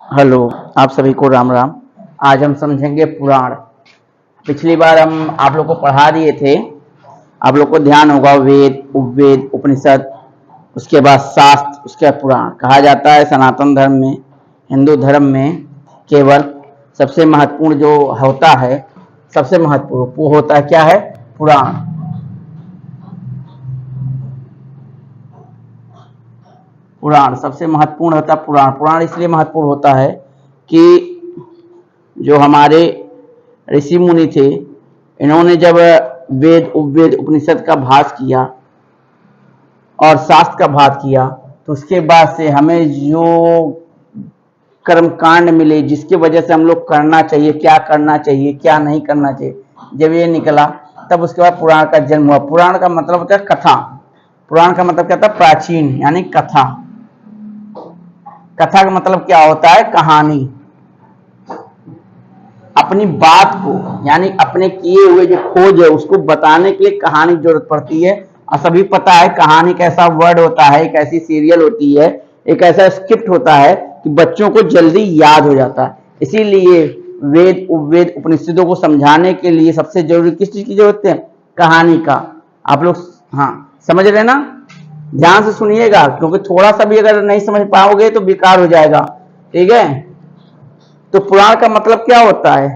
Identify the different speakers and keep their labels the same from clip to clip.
Speaker 1: Hello, आप सभी को राम राम। आज हम समझेंगे पुराण। पिछली बार हम आप लोग को पढ़ा दिए थे। आप लोग को ध्यान होगा, वेद, उपवेद, उपनिषद, उसके बाद शास्त्र, उसके बाद पुराण। कहा जाता है सनातन धर्म में, हिंदू धर्म में केवल सबसे महत्वपूर्ण जो होता है, सबसे महत्वपूर्ण वो होता है क्या है? पुराण। पुराण सबसे महत्वपूर्ण होता है। पुराण पुराण इसलिए महत्वपूर्ण होता है कि जो हमारे ऋषि मुनि थे, इन्होंने जब वेद, उपवेद, उपनिषद का भाष किया और शास्त्र का भाष किया, तो उसके बाद से हमें जो कर्मकांड मिले, जिसकी वजह से हम लोग करना चाहिए, क्या करना चाहिए, क्या नहीं करना चाहिए, जब ये निकला, तब उसके बाद पुराण का जन्म हुआ। पुराण का मतलब होता है कथा। पुराण का मतलब क्या होता है? प्राचीन, यानी कथा। कथा का मतलब क्या होता है? कहानी। अपनी बात को, यानी अपने किए हुए जो खोज है उसको बताने के लिए कहानी की जरूरत पड़ती है। और सभी पता है कहानी कैसा वर्ड होता है, एक ऐसी सीरियल होती है, एक ऐसा स्क्रिप्ट होता है कि बच्चों को जल्दी याद हो जाता है। इसीलिए वेद, उपवेद, उपनिषदों को समझाने के लिए सबसे जरूरी किस चीज की जरूरत है? कहानी का। आप लोग हाँ समझ रहे ना? ध्यान से सुनिएगा, क्योंकि थोड़ा सा भी अगर नहीं समझ पाओगे तो बेकार हो जाएगा। ठीक है? तो पुराण का मतलब क्या होता है?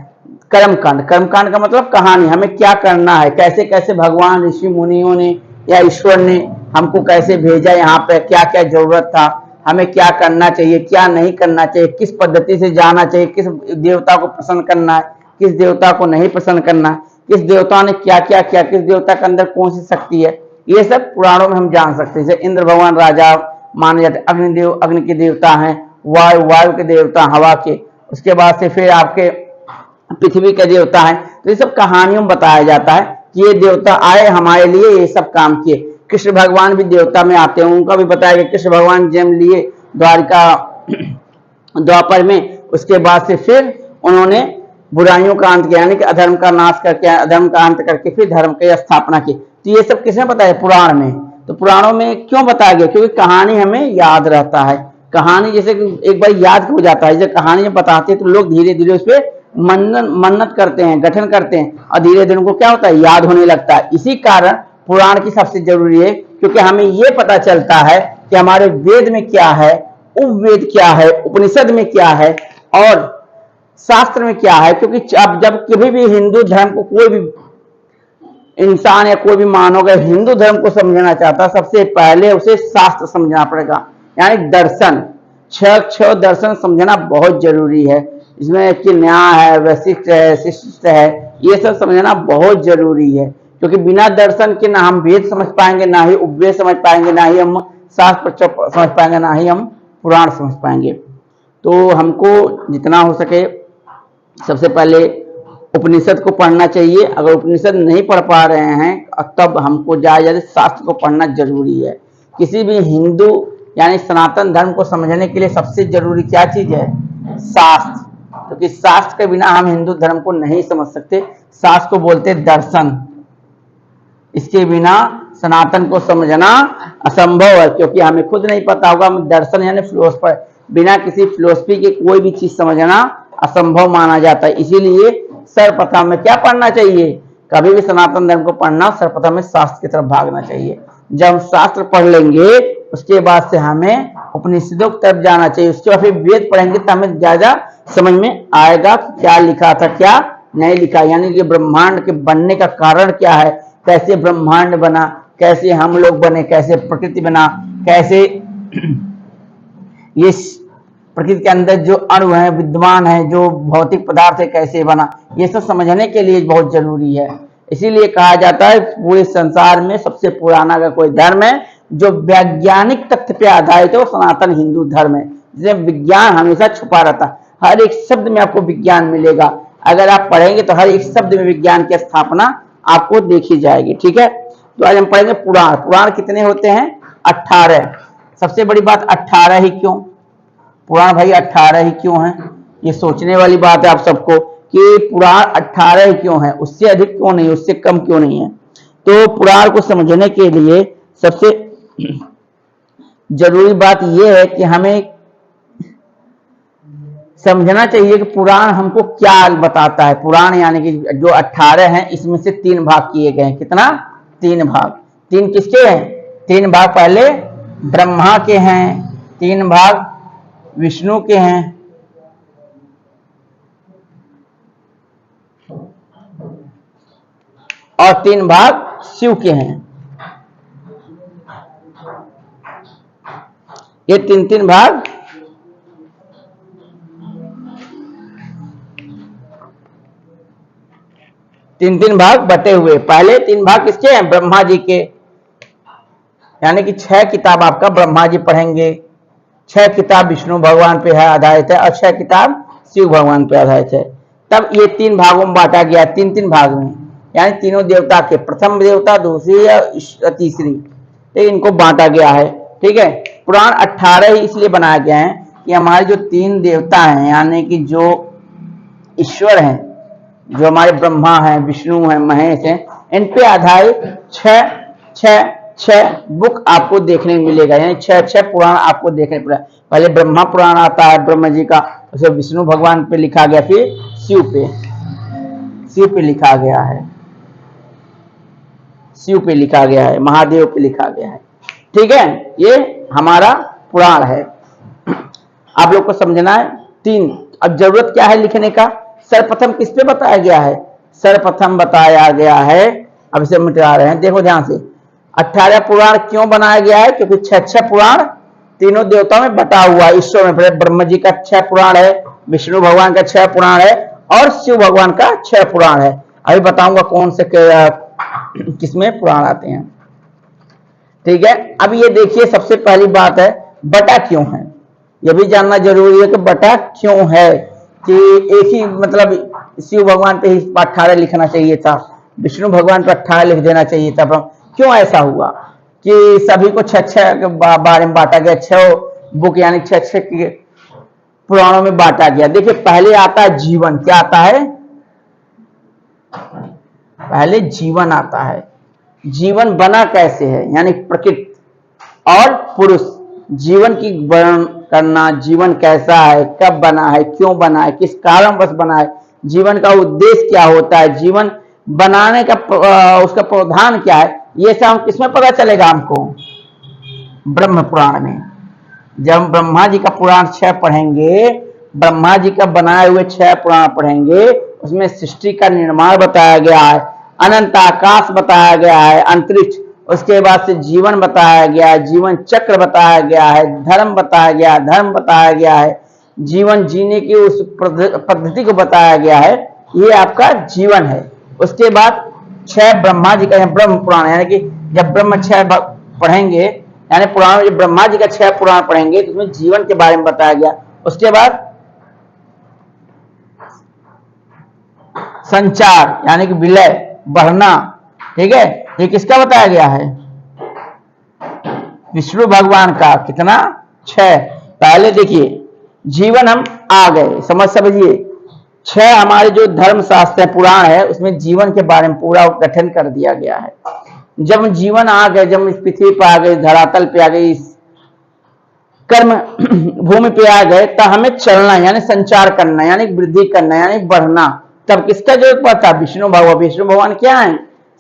Speaker 1: कर्मकांड। कर्मकांड का मतलब कहानी, हमें क्या करना है, कैसे कैसे भगवान, ऋषि मुनियों ने या ईश्वर ने हमको कैसे भेजा यहाँ पे, क्या क्या जरूरत था, हमें क्या करना चाहिए, क्या नहीं करना चाहिए, किस पद्धति से जाना चाहिए, किस देवता को प्रसन्न करना है, किस देवता को नहीं प्रसन्न करना है, किस देवता ने क्या क्या किया, किस देवता के अंदर कौन सी शक्ति है, ये सब पुराणों में हम जान सकते हैं। जैसे इंद्र भगवान राजा माने जाते, अग्निदेव अग्नि के देवता हैं, वायु वायु के देवता, हवा के, उसके बाद से फिर आपके पृथ्वी के देवता है। तो ये सब कहानियों में बताया जाता है कि ये देवता आए हमारे लिए, ये सब काम किए। कृष्ण भगवान भी देवता में आते हैं, उनका भी बताया गया। कृष्ण भगवान जन्म लिए द्वारिका द्वापर में, उसके बाद से फिर उन्होंने बुराइयों का अंत किया, यानी कि अधर्म का नाश करके, अधर्म का अंत करके फिर धर्म की स्थापना की। तो ये सब किसने बताया? पुराण में। तो पुराणों में क्यों बताया गया? क्योंकि कहानी हमें याद रहता है। कहानी जैसे एक बार याद हो जाता है, जब कहानी जब बताते हैं तो लोग धीरे धीरे उस पर मन्नत करते हैं, गठन करते हैं, और धीरे धीरे उनको क्या होता है? याद होने लगता है। इसी कारण पुराण की सबसे जरूरी है, क्योंकि हमें ये पता चलता है कि हमारे वेद में क्या है, उपवेद क्या है, उपनिषद में क्या है, और शास्त्र में क्या है। क्योंकि अब जब कभी भी हिंदू धर्म को कोई भी इंसान या कोई भी मानव अगर हिंदू धर्म को समझना चाहता, सबसे पहले उसे शास्त्र समझना पड़ेगा, यानी दर्शन। छह दर्शन समझना बहुत जरूरी है। इसमें कि न्याय है, वैशिष्ट है, शिष्ट है, ये सब समझना बहुत जरूरी है। क्योंकि बिना दर्शन के ना हम वेद समझ पाएंगे, ना ही उपवेद समझ पाएंगे, ना ही हम शास्त्र समझ पाएंगे, ना ही हम पुराण समझ पाएंगे। तो हमको जितना हो सके सबसे पहले उपनिषद को पढ़ना चाहिए। अगर उपनिषद नहीं पढ़ पा रहे हैं तब हमको ज्यादा शास्त्र को पढ़ना जरूरी है। किसी भी हिंदू यानी सनातन धर्म को समझने के लिए सबसे जरूरी क्या चीज है? शास्त्र। क्योंकि शास्त्र के बिना हम हिंदू धर्म को नहीं समझ सकते। शास्त्र को बोलते दर्शन। इसके बिना सनातन को समझना असंभव है, क्योंकि हमें खुद नहीं पता होगा। हम दर्शन यानी फिलोसफर, बिना किसी फिलोसफी के कोई भी चीज समझना असंभव माना जाता है। इसीलिए सर्वप्रथम में क्या पढ़ना चाहिए? कभी भी सनातन धर्म को पढ़ना, सर्वप्रथम में शास्त्र की तरफ भागना चाहिए। जब हम शास्त्र पढ़ लेंगे उसके बाद से हमें उपनिषदों की तरफ जाना चाहिए। उसके बाद फिर वेद पढ़ेंगे तो हमें ज्यादा समझ में आएगा क्या लिखा था, क्या नहीं लिखा, यानी कि ब्रह्मांड के बनने का कारण क्या है, कैसे ब्रह्मांड बना, कैसे हम लोग बने, कैसे प्रकृति बना, कैसे ये प्रकृति के अंदर जो अणु है विद्यमान है, जो भौतिक पदार्थ है कैसे बना, ये सब समझने के लिए बहुत जरूरी है। इसीलिए कहा जाता है पूरे संसार में सबसे पुराना अगर कोई धर्म है जो वैज्ञानिक तथ्य पे आधारित है, वो सनातन हिंदू धर्म है, जिसमें विज्ञान हमेशा छुपा रहता है। हर एक शब्द में आपको विज्ञान मिलेगा। अगर आप पढ़ेंगे तो हर एक शब्द में विज्ञान की स्थापना आपको देखी जाएगी। ठीक है? तो आज हम पढ़ेंगे पुराण। पुराण कितने होते हैं? 18। सबसे बड़ी बात 18 ही क्यों? पुराण भाई 18 ही क्यों है? ये सोचने वाली बात है आप सबको कि पुराण 18 ही क्यों है, उससे अधिक क्यों नहीं, उससे कम क्यों नहीं है। तो पुराण को समझने के लिए सबसे जरूरी बात यह है कि हमें समझना चाहिए कि पुराण हमको क्या बताता है। पुराण यानी कि जो 18 हैं इसमें से 3 भाग किए गए हैं। कितना? 3 भाग। 3 किसके हैं? 3 भाग पहले ब्रह्मा के हैं, 3 भाग विष्णु के हैं, और 3 भाग शिव के हैं। ये 3-3 भाग तीन भाग बटे हुए। पहले 3 भाग किसके हैं? ब्रह्मा जी के, यानी कि 6 किताब आपका ब्रह्मा जी पढ़ेंगे, 6 किताब विष्णु भगवान पे है आधारित है, और 6 किताब शिव भगवान पे आधारित है। तब ये 3 भागों में बांटा गया, 3-3 भाग में, यानी तीनों देवता के, प्रथम देवता, दूसरी या तीसरी, तो इनको बांटा गया है। ठीक है। पुराण 18 ही इसलिए बनाया गया है कि हमारे जो 3 देवता हैं, यानी कि जो ईश्वर हैं, जो हमारे ब्रह्मा हैं, विष्णु हैं, महेश हैं, इन पे आधारित 6 बुक आपको देखने को मिलेगा, यानी 6 पुराण आपको देखने को मिलेगा। पहले ब्रह्मा पुराण आता है ब्रह्मा जी का, उसे विष्णु भगवान पे लिखा गया, फिर शिव पे लिखा गया है, शिव पे लिखा गया है, महादेव पे लिखा गया है। ठीक है, ये हमारा पुराण है। आप लोग को समझना है 3। अब जरूरत क्या है लिखने का? सर्वप्रथम किस पे बताया गया है? सर्वप्रथम बताया गया है, अब इसे मिटा रहे हैं, देखो ध्यान से। 18 पुराण क्यों बनाया गया है? क्योंकि 6 पुराण तीनों देवताओं में बटा हुआ है। ईश्वर में ब्रह्मा जी का 6 पुराण है, विष्णु भगवान का 6 पुराण है, और शिव भगवान का 6 पुराण है। अभी बताऊंगा कौन से किसमें पुराण आते हैं। ठीक है। अब ये देखिए, सबसे पहली बात है बटा क्यों है, यह भी जानना जरूरी है कि बटा क्यों है, कि एक ही मतलब शिव भगवान पे ही 18 लिखना चाहिए था, विष्णु भगवान पे 18 लिख देना चाहिए था। क्यों ऐसा हुआ कि सभी को 6 के बारे में बांटा गया, 6 बुक यानी 6 के पुराणों में बांटा गया? देखिए, पहले आता है जीवन। क्या आता है? पहले जीवन आता है। जीवन बना कैसे है, यानी प्रकृति और पुरुष। जीवन की वर्णन करना, जीवन कैसा है, कब बना है, क्यों बना है, किस कारणवश बना है, जीवन का उद्देश्य क्या होता है, जीवन बनाने का उसका प्रावधान क्या है, ये सब हम किसमें पता चलेगा हमको? ब्रह्म पुराण में। जब हम ब्रह्मा जी का पुराण 6 पढ़ेंगे, ब्रह्मा जी का बनाए हुए 6 पुराण पढ़ेंगे, उसमें सृष्टि का निर्माण बताया गया है, अनंत आकाश बताया गया है, अंतरिक्ष, उसके बाद से जीवन बताया गया है, जीवन चक्र बताया गया है, धर्म बताया गया है, धर्म बताया गया है, जीवन जीने की उस पद्धति को बताया गया है। ये आपका जीवन है। उसके बाद 6 ब्रह्मा जी का ब्रह्म पुराण, यानी कि जब ब्रह्म 6 पढ़ेंगे, यानी पुराण, जब ब्रह्मा जी का 6 पुराण पढ़ेंगे तो उसमें जीवन के बारे में बताया गया। उसके बाद संचार, यानी कि विलय, बढ़ना। ठीक है, ये किसका बताया गया है? विष्णु भगवान का। कितना? 6। पहले देखिए, जीवन हम आ गए, समझिए 6 हमारे जो धर्म शास्त्र पुराण है, उसमें जीवन के बारे में पूरा गठन कर दिया गया है। जब जीवन आ गए, जब इस पृथ्वी पर आ गए, धरातल पे आ गए, इस कर्म भूमि पे आ गए, तब हमें चलना, यानी संचार करना, यानी वृद्धि करना, यानी बढ़ना। तब किसका जरूरत पड़ता? विष्णु भगवान। विष्णु भगवान क्या है?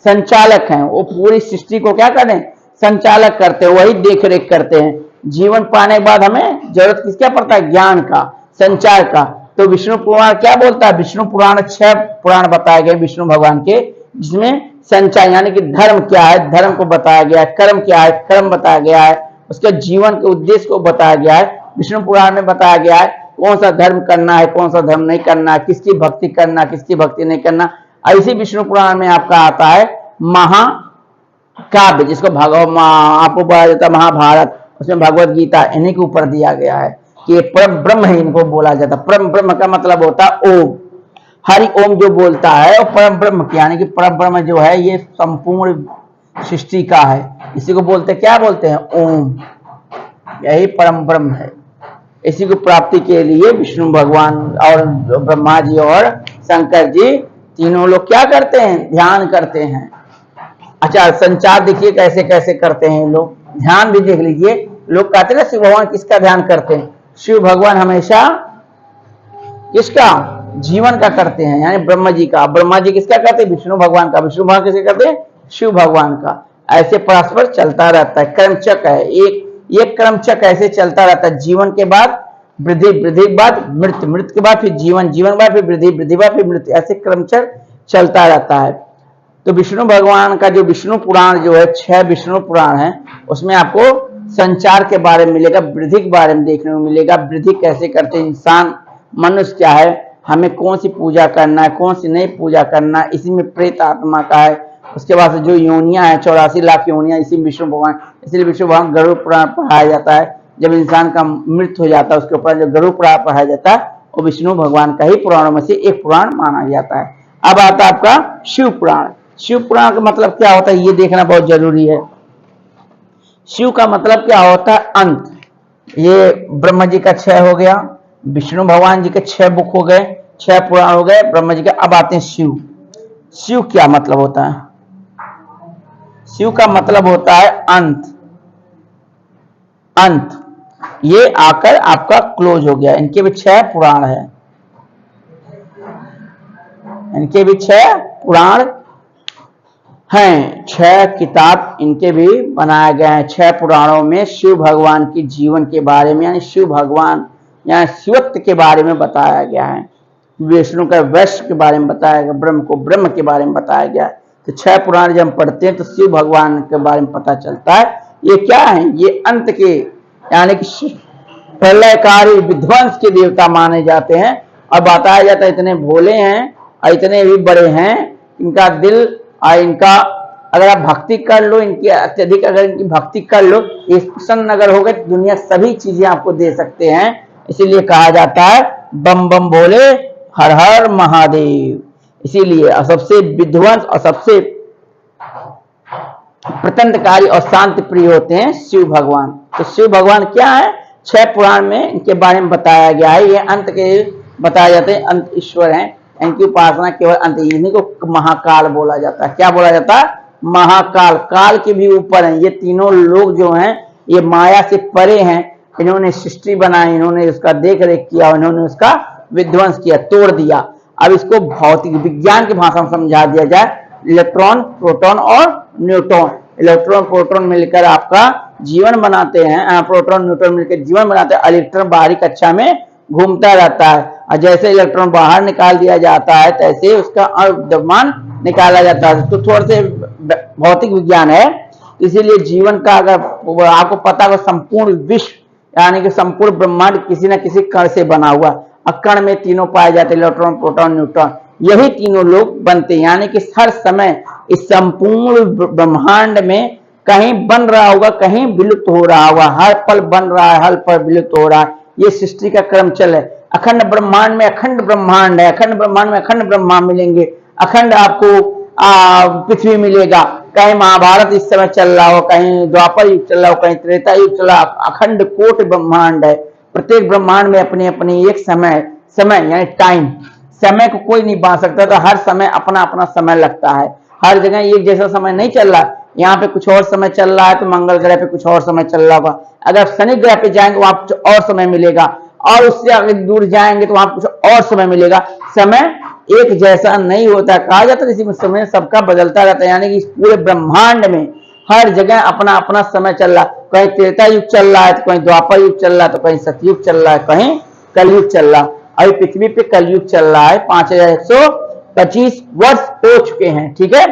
Speaker 1: संचालक हैं। वो पूरी सृष्टि को क्या करें? संचालक करते हैं, वही देख रेख करते हैं। जीवन पाने के बाद हमें जरूरत किसका पड़ता है? ज्ञान का, संचार का। तो विष्णु पुराण क्या बोलता है? विष्णु पुराण 6 पुराण बताए गए विष्णु भगवान के, जिसमें संचार यानी कि धर्म क्या है, धर्म को बताया गया है, कर्म क्या है, कर्म बताया गया है, उसके जीवन के उद्देश्य को बताया गया है। विष्णु पुराण में बताया गया है कौन सा धर्म करना है, कौन सा धर्म नहीं करना है, किसकी भक्ति करना, किसकी भक्ति नहीं करना। ऐसी विष्णु पुराण में आपका आता है महाकाव्य, जिसको आपको पढ़ा जाता है महाभारत, उसमें भगवत गीता, इन्हीं के ऊपर दिया गया है कि परम ब्रह्म ही इनको बोला जाता है। परम ब्रह्म का मतलब होता है ओम। हरि ओम जो बोलता है वो परम ब्रह्म की, यानी कि परम ब्रह्म जो है ये संपूर्ण सृष्टि का है। इसी को बोलते, क्या बोलते हैं? ओम। यही परम ब्रह्म है। इसी को प्राप्ति के लिए विष्णु भगवान और ब्रह्मा जी और शंकर जी तीनों लोग क्या करते हैं? ध्यान करते हैं। अच्छा, संचार देखिए कैसे कैसे करते हैं लोग, ध्यान भी देख लीजिए। लोग कहते हैं शिव भगवान किसका ध्यान करते हैं? शिव भगवान हमेशा किसका? जीवन का करते हैं, यानी ब्रह्मा जी का। ब्रह्मा जी किसका करते हैं? विष्णु भगवान का। विष्णु भगवान किसका करते हैं? शिव भगवान का। ऐसे परस्पर चलता रहता है, क्रमचक्र है, एक क्रमचक्र ऐसे चलता रहता है। जीवन के बाद वृद्धि, वृद्धि के बाद मृत्यु, मृत्यु के बाद फिर जीवन, जीवन के बाद फिर वृद्धि, वृद्धि के बाद फिर मृत्यु, ऐसे क्रमचक्र चलता रहता है। तो विष्णु भगवान का जो विष्णु पुराण जो है, 6 विष्णु पुराण है, उसमें आपको संचार के बारे में मिलेगा, वृद्धि के बारे में देखने को मिलेगा। वृद्धि कैसे करते हैं इंसान, मनुष्य क्या है, हमें कौन सी पूजा करना है, कौन सी नहीं पूजा करना है, इसी में प्रेत आत्मा का है। उसके बाद जो योनियां है, 84 लाख योनियां, इसी विष्णु भगवान, इसलिए विष्णु भगवान गरुड़ पुराण पढ़ाया जाता है। जब इंसान का मृत्यु हो जाता है उसके ऊपर जो गरुड़ पुराण पढ़ाया जाता है वो विष्णु भगवान का ही पुराणों में से एक पुराण माना जाता है। अब आता है आपका शिव पुराण। शिव पुराण का मतलब क्या होता है ये देखना बहुत जरूरी है। शिव का मतलब क्या होता है? अंत। ये ब्रह्मा जी का 6 हो गया, विष्णु भगवान जी के 6 बुक हो गए, 6 पुराण हो गए ब्रह्मा जी के। अब आते हैं शिव। शिव क्या मतलब होता है? शिव का मतलब होता है अंत। अंत ये आकर आपका क्लोज हो गया। इनके भी 6 पुराण है, इनके भी 6 पुराण हैं, 6 किताब इनके भी बनाया गया है। 6 पुराणों में शिव भगवान की जीवन के बारे में, यानी शिव भगवान यानी शिवत्व के बारे में बताया गया है। विष्णु का वैश्य के बारे में बताया गया, ब्रह्म को ब्रह्म के बारे में बताया गया है। तो 6 पुराण जब हम पढ़ते हैं तो शिव भगवान के बारे में पता चलता है। ये क्या है? ये अंत के यानी कि प्रलयकारी विध्वंस के देवता माने जाते हैं। और बताया जाता है इतने भोले हैं और इतने भी बड़े हैं, इनका दिल और इनका अगर आप भक्ति कर लो, इनकी अत्यधिक अगर इनकी भक्ति कर लो, ये प्रसन्न अगर हो गए तो दुनिया सभी चीजें आपको दे सकते हैं। इसीलिए कहा जाता है बम बम भोले हर हर महादेव। इसीलिए सबसे विध्वंस और सबसे प्रतंत्रकारी और शांति प्रिय होते हैं शिव भगवान। तो शिव भगवान क्या है? 6 पुराण में इनके बारे में बताया गया है। ये अंत के बताया जाते हैं, अंत ईश्वर हैं, इनकी उपासना केवल अंत, इन्हीं को महाकाल बोला जाता है। क्या बोला जाता है? महाकाल। काल के भी ऊपर हैं ये तीनों लोग जो हैं, ये माया से परे हैं। इन्होंने सृष्टि बनाई, इन्होंने उसका देख रेख किया, इन्होंने उसका विध्वंस किया, तोड़ दिया। अब इसको भौतिक विज्ञान की भाषा में समझा दिया जाए। इलेक्ट्रॉन, प्रोटॉन और न्यूट्रॉन, इलेक्ट्रॉन प्रोटॉन मिलकर आपका जीवन बनाते हैं, प्रोटॉन न्यूट्रॉन मिलकर जीवन बनाते हैं। इलेक्ट्रॉन बाहरी कक्षा में घूमता रहता है और जैसे इलेक्ट्रॉन बाहर निकाल दिया जाता है तैसे उसका द्रव्यमान निकाला जाता है। तो थोड़े से भौतिक विज्ञान है, इसीलिए जीवन का अगर आपको पता हो संपूर्ण विश्व यानी कि संपूर्ण ब्रह्मांड किसी न किसी कण से बना हुआ, और कण में तीनों पाए जाते हैं, इलेक्ट्रॉन प्रोटॉन न्यूट्रॉन, यही तीनों लोग बनते हैं। यानी कि हर समय इस संपूर्ण ब्रह्मांड में कहीं बन रहा होगा, कहीं विलुप्त हो रहा होगा, हर पल बन रहा है, हर पल विलुप्त हो रहा है। ये सृष्टि का क्रम चल है। अखंड ब्रह्मांड में अखंड ब्रह्मांड है, अखंड ब्रह्मांड में अखंड ब्रह्मांड मिलेंगे, अखंड आपको पृथ्वी मिलेगा। कहीं महाभारत इस समय चल रहा हो, कहीं द्वापर युग चल रहा हो, कहीं त्रेता युग चल रहा हो, अखंड कोट ब्रह्मांड है। प्रत्येक ब्रह्मांड में अपनी अपनी एक समय यानी टाइम, समय को कोई नहीं बांध सकता। तो हर समय अपना अपना समय लगता है, हर जगह एक जैसा समय नहीं चल रहा। यहाँ पे कुछ और समय चल रहा है तो मंगल ग्रह पे कुछ और समय चल रहा होगा। अगर शनि ग्रह पे जाएंगे वहां कुछ और समय मिलेगा, और उससे आगे दूर जाएंगे तो वहां कुछ और समय मिलेगा। समय एक जैसा नहीं होता। कहा जाता है इसी में समय सबका बदलता रहता है। यानी कि इस पूरे ब्रह्मांड में हर जगह अपना अपना समय चल रहा है। कहीं त्रेता युग चल रहा है तो कहीं द्वापर युग चल रहा है, तो कहीं सतयुग चल रहा है, कहीं कलयुग चल रहा है। अभी पृथ्वी पे कलयुग चल रहा है, 5125 वर्ष हो चुके हैं। ठीक है,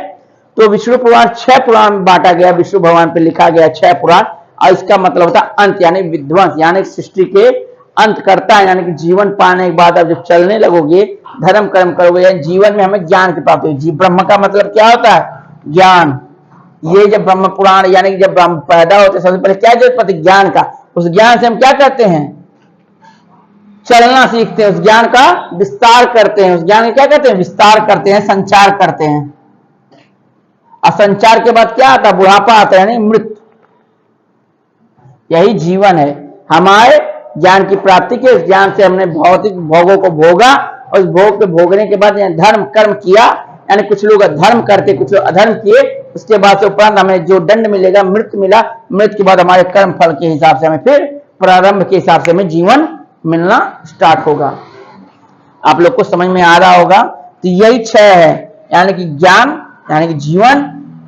Speaker 1: तो विष्णु पुराण 6 पुराण में बांटा गया, विष्णु भगवान पे लिखा गया 6 पुराण। और इसका मतलब होता है अंत, यानी विध्वंस, यानी सृष्टि के अंत करता है। यानी कि जीवन पाने के बाद अब जब चलने लगोगे, धर्म कर्म करोगे, यानी जीवन में हमें ज्ञान की प्राप्ति होगी। ब्रह्म का मतलब क्या होता है? ज्ञान। ये जब ब्रह्म पुराण यानी कि जब ब्रह्म पैदा होते सबसे पहले क्या जरूरत पड़ती? ज्ञान का। उस ज्ञान से हम क्या करते हैं? चलना सीखते हैं, उस ज्ञान का विस्तार करते हैं। उस ज्ञान का क्या करते हैं? विस्तार करते हैं, संचार करते हैं। और संचार के बाद क्या आता है? बुढ़ापा आता है, यानी मृत्यु। यही जीवन है। हमारे ज्ञान की प्राप्ति के, उस ज्ञान से हमने भौतिक भोगों को भोगा, और उस भोग के भोगने के बाद धर्म कर्म किया, यानी कुछ लोग धर्म करके कुछ लोग अधर्म किए। उसके बाद से उपरांत हमें जो दंड मिलेगा, मृत्यु मिला, मृत्यु के बाद हमारे कर्म फल के हिसाब से हमें फिर प्रारंभ के हिसाब से हमें जीवन मिलना स्टार्ट होगा। आप लोग को समझ में आ रहा होगा। तो यही 6 है, यानी कि ज्ञान यानी कि जीवन,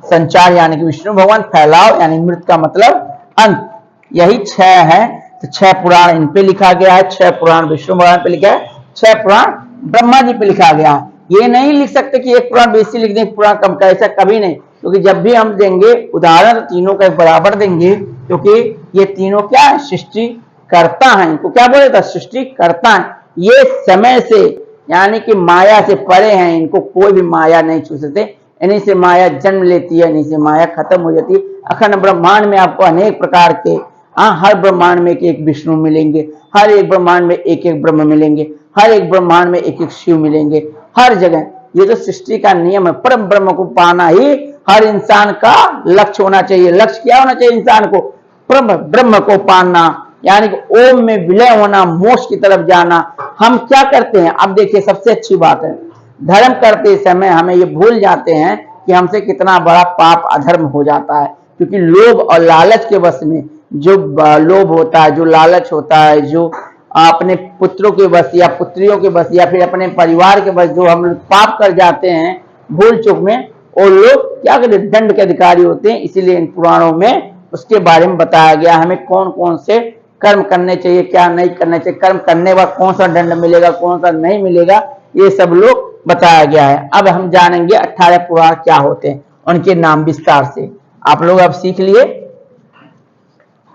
Speaker 1: संचार यानी कि विष्णु भगवान, फैलाव यानी मृत का मतलब अंत, यही 6 है। तो 6 पुराण इन पे लिखा गया है, 6 पुराण विष्णु भगवान पे लिखा है, 6 पुराण ब्रह्मा जी पे लिखा गया है। ये नहीं लिख सकते कि एक पुराण बेसी लिख दें, एक पुराण कम का, ऐसा कभी नहीं, क्योंकि जब भी हम देंगे उदाहरण तीनों का बराबर देंगे, क्योंकि ये तीनों क्या है, सृष्टि करता है। इनको क्या बोले था, सृष्टि करता है। ये समय से यानी कि माया से परे हैं, इनको कोई भी माया नहीं छू सकते। इन्हीं से माया जन्म लेती है, इन्हीं से माया खत्म हो जाती है। अखंड ब्रह्मांड में आपको अनेक प्रकार के, हर ब्रह्मांड में एक विष्णु मिलेंगे, हर एक ब्रह्मांड में एक एक ब्रह्म मिलेंगे, हर एक ब्रह्मांड में एक एक शिव मिलेंगे, हर जगह। ये तो सृष्टि का नियम है। परम ब्रह्म को पाना ही हर इंसान का लक्ष्य होना चाहिए। लक्ष्य क्या होना चाहिए इंसान को, परम ब्रह्म को पाना, यानी कि ओम में विलय होना, मोक्ष की तरफ जाना। हम क्या करते हैं, अब देखिए सबसे अच्छी बात है, धर्म करते समय हमें ये भूल जाते हैं कि हमसे कितना बड़ा पाप अधर्म हो जाता है, क्योंकि लोभ और लालच के वश में जो लोभ होता है, जो लालच होता है, जो अपने पुत्रों के बस या पुत्रियों के बस या फिर अपने परिवार के बस जो हम लोग पाप कर जाते हैं भूल चूक में, और लोग क्या करते, दंड के अधिकारी होते हैं। इसीलिए इन पुराणों में उसके बारे में बताया गया, हमें कौन कौन से कर्म करने चाहिए, क्या नहीं करने चाहिए, कर्म करने का कौन सा दंड मिलेगा, कौन सा नहीं मिलेगा, ये सब लोग बताया गया है। अब हम जानेंगे 18 पुराण क्या होते हैं, उनके नाम विस्तार से आप लोग अब सीख लिए।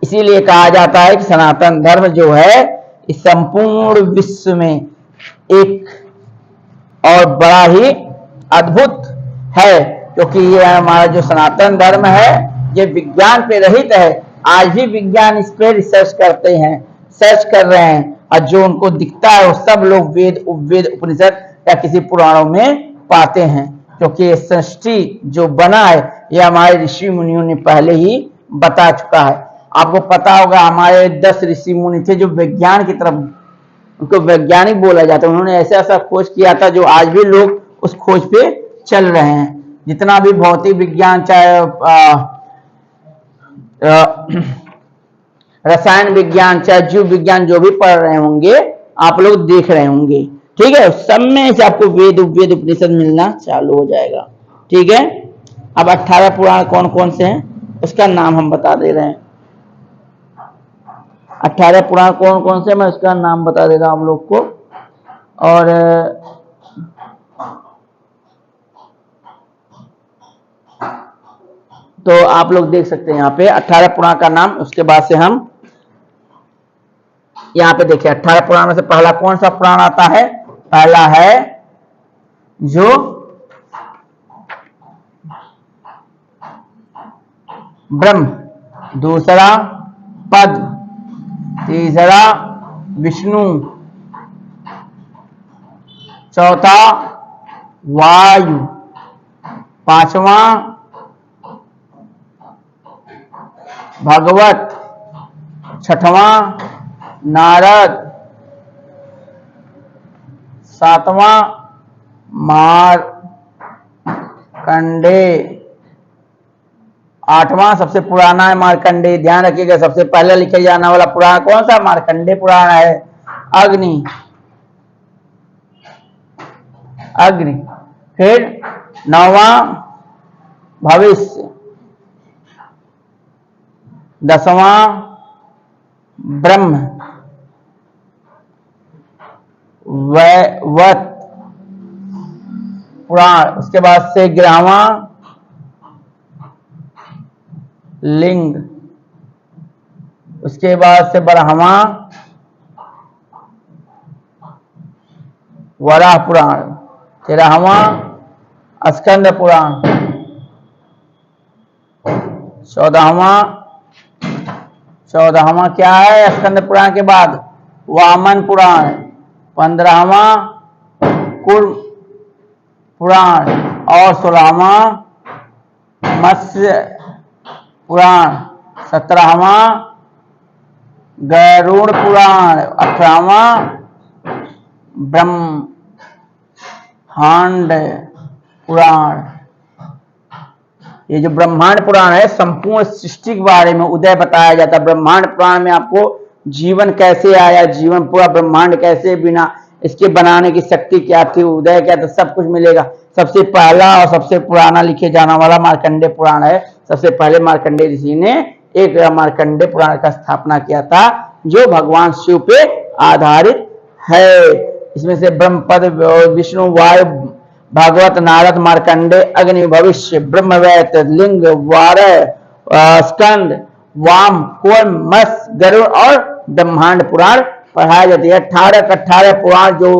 Speaker 1: इसीलिए कहा जाता है कि सनातन धर्म जो है इस संपूर्ण विश्व में एक और बड़ा ही अद्भुत है, क्योंकि ये हमारा जो सनातन धर्म है ये विज्ञान पे रहित है। आज भी विज्ञान इस पे रिसर्च करते हैं, सर्च कर रहे हैं, और जो उनको दिखता है वो सब लोग वेद, उपवेद, उपनिषद या किसी पुराणों में पाते हैं, क्योंकि ये सृष्टि जो बना है ये हमारे ऋषि मुनियों ने पहले ही बता चुका है। आपको पता होगा हमारे 10 ऋषि मुनि थे जो विज्ञान की तरफ, उनको वैज्ञानिक बोला जाता है। उन्होंने ऐसा ऐसा खोज किया था जो आज भी लोग उस खोज पे चल रहे हैं। जितना भी भौतिक विज्ञान, चाहे रसायन विज्ञान, चाहे जीव विज्ञान, जो भी पढ़ रहे होंगे आप लोग देख रहे होंगे, ठीक है, सब में से आपको वेद, उपवेद, उपनिषद मिलना चालू हो जाएगा। ठीक है, अब 18 पुराण कौन कौन से हैं उसका नाम हम बता दे रहे हैं। 18 पुराण कौन कौन से, मैं उसका नाम बता दे रहा हूं हम लोग को। और तो आप लोग देख सकते हैं यहाँ पे 18 पुराण का नाम। उसके बाद से हम यहाँ पे देखिए 18 पुराण में से पहला कौन सा पुराण आता है, पहला है जो ब्रह्म, दूसरा पद्म, तीसरा विष्णु, चौथा वायु, पांचवा भगवत, छठवां नारद, सातवां मार्कंडे, आठवां सबसे पुराना है मार्कंडे। ध्यान रखिएगा सबसे पहले लिखे जाने वाला पुराण कौन सा, मार्कंडे पुराण है। अग्नि, अग्नि, फिर 9वां भविष्य, 10वां ब्रह्म, वैवत पुराण, उसके बाद से 11वां लिंग, उसके बाद से 12वां वराह पुराण, 13वां स्कंद पुराण, 14वां क्या है स्कंद पुराण के बाद, वामन पुराण, 15वां कुर्म पुराण, और 16वां मत्स्य पुराण, 17वां गरुड़ पुराण, 18वां ब्रह्मांड पुराण। ये जो ब्रह्मांड पुराण है संपूर्ण सृष्टि के बारे में उदय बताया जाता है। ब्रह्मांड पुराण में आपको जीवन कैसे आया, जीवन पूरा ब्रह्मांड कैसे बिना इसके बनाने की शक्ति क्या थी, उदय क्या था, सब कुछ मिलेगा। सबसे पहला और सबसे पुराना लिखे जाने वाला मार्कंडेय पुराण है। सबसे पहले मार्कंडेय ऋषि ने एक मार्कंडेय पुराण का स्थापना किया था, जो भगवान शिव पे आधारित है। इसमें से ब्रह्मपद, विष्णु, वायु, भागवत, नारद, मार्कंडेय, अग्नि, भविष्य, ब्रह्मवैत, लिंग, वारह, स्कंद, वाम, कूर्म, मत्स्य, गरुड़ और ब्रह्मांड पुराण पढ़ाया जाता है। 18 का 18 पुराण जो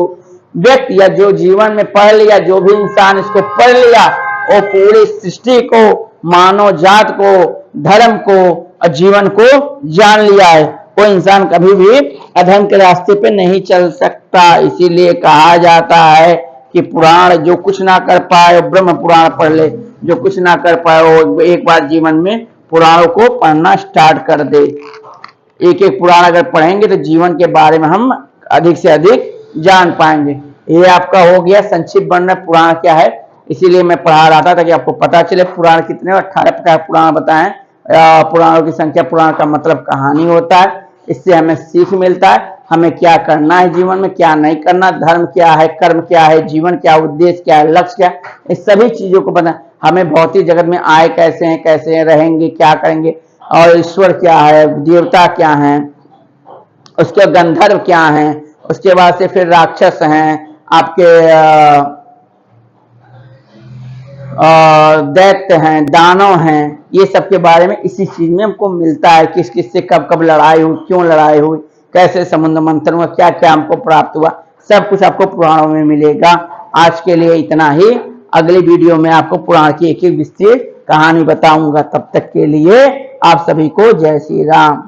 Speaker 1: व्यक्ति या जो जीवन में पढ़ लिया, जो भी इंसान इसको पढ़ लिया, वो पूरी सृष्टि को, मानव जात को, धर्म को और जीवन को जान लिया है। वो इंसान कभी भी अधर्म के रास्ते पे नहीं चल सकता। इसीलिए कहा जाता है कि पुराण जो कुछ ना कर पाए ब्रह्म पुराण पढ़ ले, जो कुछ ना कर पाए वो एक बार जीवन में पुराणों को पढ़ना स्टार्ट कर दे। एक एक पुराण अगर पढ़ेंगे तो जीवन के बारे में हम अधिक से अधिक जान पाएंगे। ये आपका हो गया संक्षिप्त वर्णन पुराण क्या है, इसीलिए मैं पढ़ा रहा था ताकि आपको पता चले पुराण कितने। 18 प्रकार पुराण बताएं, पुराणों की संख्या, पुराण का मतलब कहानी होता है। इससे हमें सीख मिलता है हमें क्या करना है जीवन में, क्या नहीं करना, धर्म क्या है, कर्म क्या है, जीवन क्या, उद्देश्य क्या है, लक्ष्य क्या है, इस सभी चीजों को पता। हमें भौतिक जगत में आए कैसे हैं, कैसे हैं, रहेंगे, क्या करेंगे, और ईश्वर क्या है, देवता क्या हैं, उसके गंधर्व क्या हैं, उसके बाद से फिर राक्षस हैं, आपके दैत्य हैं, दानव हैं, ये सब के बारे में इसी चीज में हमको मिलता है। किस किस से कब कब लड़ाई हुई, क्यों लड़ाई हुई, कैसे समुद्र मंथन हुआ, क्या क्या हमको प्राप्त हुआ, सब कुछ आपको पुराणों में मिलेगा। आज के लिए इतना ही। अगली वीडियो में आपको पुराण की एक एक विस्तृत कहानी बताऊंगा। तब तक के लिए आप सभी को जय श्री राम।